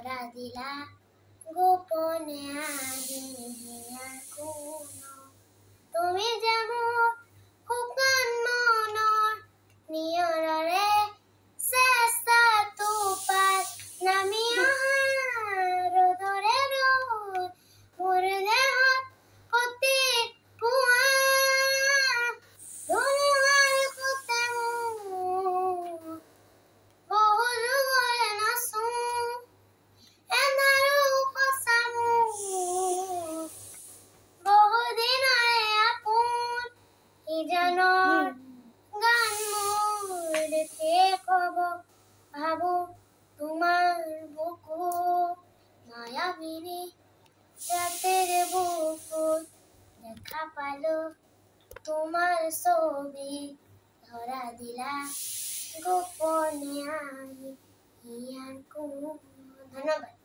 ধৰা দিলা গোপনে আদি হিয়াৰ কোন তুমি যেমন শুকান মনৰ নিয়ৰৰে চেষ্টা তোপাত নামি অহা ৰ'দৰে ৰ'দ মোৰ দেহত প্ৰতি পুৱা ধুমুহাৰ সতে মোৰ বহু যুগৰে নাচো এনাৰো সঁচা মোৰ বহু দিনৰে আপোন ইজনৰ গান মোৰ দেখে কব ভাবো তোমাৰ বুকু মায়াবিনী ৰাতেৰ বুকুত দেখা পালো তোমাৰ ছবি ধৰা দিলা গোপনে আহি হিয়াৰ কোন ধন্যবাদ।